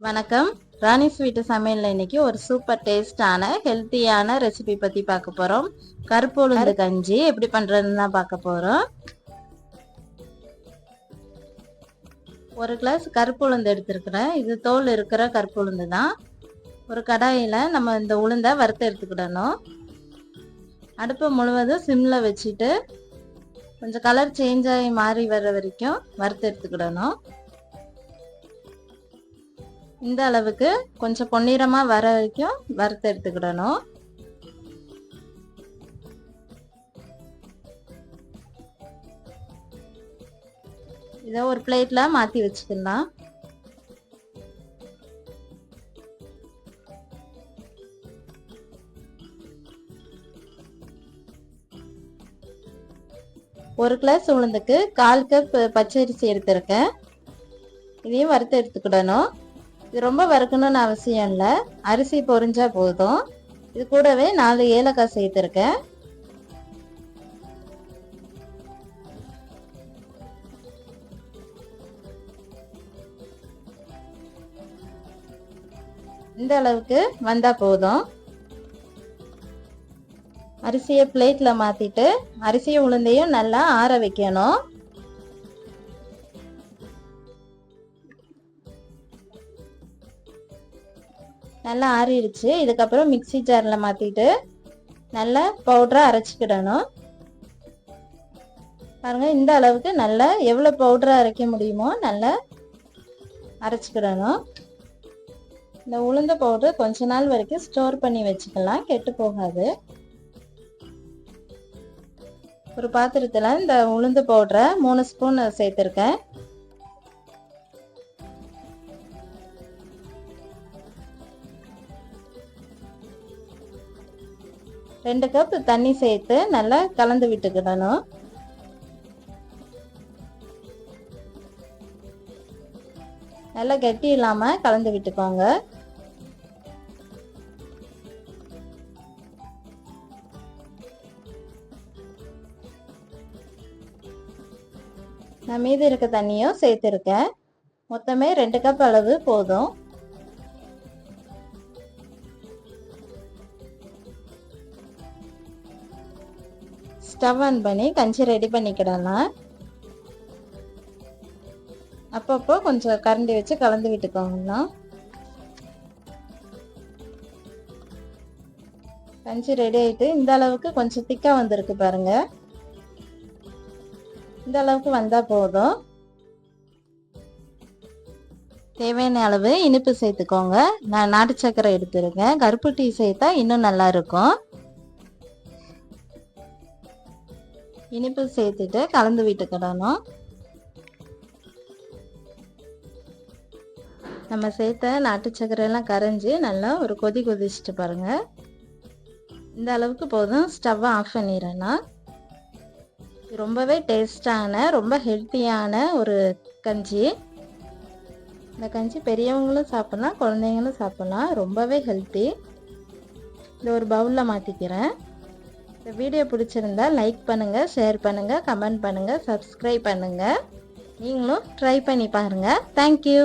வணக்கம். ராணி ஸ்வீட்டு சமையல்ல இன்னைக்கு ஒரு சூப்பர் டேஸ்டான ஹெல்த்தியான ரெசிபி பத்தி பார்க்க போறோம். கருப்பு உளுந்து கஞ்சி எப்படி பண்றதுன்னு தான் பார்க்க போறோம். ஒரு கிளாஸ் கருப்பு உளுந்து எடுத்துருக்கிறேன். இது தோல் இருக்கிற கருப்பு உளுந்து தான். ஒரு கடாயில நம்ம இந்த உளுந்தை வறுத்து எடுத்துக்கிடணும். அடுப்பு முழுவதும் சிம்ல வச்சுட்டு கொஞ்சம் கலர் சேஞ்ச் ஆகி மாறி வர்ற வரைக்கும் வறுத்து எடுத்துக்கிடணும். இந்த அளவுக்கு கொஞ்சம் பொன்னிறமா வர வரைக்கும் வறுத்து எடுத்துக்கிடணும். இதை ஒரு பிளேட்ல மாத்தி வச்சுக்கலாம். ஒரு கிளாஸ் உளுந்துக்கு 1/4 கப் பச்சரிசி எடுத்திருக்கேன். இதையும் வறுத்து எடுத்துக்கிடணும். இது ரொம்ப வறுக்கணும்னு அவசியம் இல்லை, அரிசி பொரிஞ்சா போதும். இது கூடவே 4 ஏலக்காய் சேர்த்துருக்கேன். இந்த அளவுக்கு வந்தா போதும். அரிசியை பிளேட்ல மாத்திட்டு அரிசியும் உளுந்தையும் நல்லா ஆற வைக்கணும். நல்லா ஆறிடுச்சு. இதுக்கப்புறம் மிக்சி ஜாரில் மாற்றிட்டு நல்லா பவுடராக அரைச்சிக்கிடணும். பாருங்கள், இந்த அளவுக்கு நல்லா எவ்வளோ பவுடராக அரைக்க முடியுமோ நல்லா அரைச்சிக்கிடணும். இந்த உளுந்த பவுடர் கொஞ்ச நாள் வரைக்கும் ஸ்டோர் பண்ணி வச்சுக்கலாம், கெட்டு போகாது. ஒரு பாத்திரத்தில் இந்த உளுந்து பவுடரை 3 ஸ்பூன் சேர்த்துருக்கேன். 2 கப் தண்ணி சேர்த்து நல்லா கலந்து விட்டுக்கிடணும். நல்லா கெட்டி இல்லாம கலந்து விட்டுக்கோங்க. நான் மீதி இருக்க தண்ணியும் சேர்த்திருக்கேன். மொத்தமே 2 கப் அளவு போதும். ஸ்டவ் ஆன் பண்ணி கஞ்சி ரெடி பண்ணிக்கிடலாம். அப்பப்போ கொஞ்சம் கரண்டி வச்சு கலந்து விட்டுக்கோங்கண்ணா. கஞ்சி ரெடி ஆயிட்டு இந்த அளவுக்கு கொஞ்சம் திக்கா வந்திருக்கு பாருங்க. இந்த அளவுக்கு வந்தா போதும். தேவையான அளவு இனிப்பு சேர்த்துக்கோங்க. நான் நாட்டு சர்க்கரை எடுத்துருக்கேன். கருப்பு டீ சேர்த்தா இன்னும் நல்லா இருக்கும். இனிப்பு சேர்த்துட்டு கலந்து விட்டுக்கிடணும். நம்ம சேர்த்த நாட்டு சர்க்கரை எல்லாம் கரைஞ்சி நல்லா ஒரு கொதி கொதிச்சுட்டு பாருங்க. இந்த அளவுக்கு போதும். ஸ்டவ்வை ஆஃப் பண்ணிடணும். ரொம்பவே டேஸ்டான ரொம்ப ஹெல்த்தியான ஒரு கஞ்சி. இந்த கஞ்சி பெரியவங்களும் சாப்பிடலாம், குழந்தைங்களும் சாப்பிடலாம். ரொம்பவே ஹெல்த்தி. இந்த ஒரு பவுலில் மாற்றிக்கிறேன். இந்த வீடியோ பிடிச்சிருந்தா லைக் பண்ணுங்கள், ஷேர் பண்ணுங்கள், கமெண்ட் பண்ணுங்கள், சப்ஸ்கிரைப் பண்ணுங்கள். நீங்களும் ட்ரை பண்ணி பாருங்கள். தேங்க்யூ.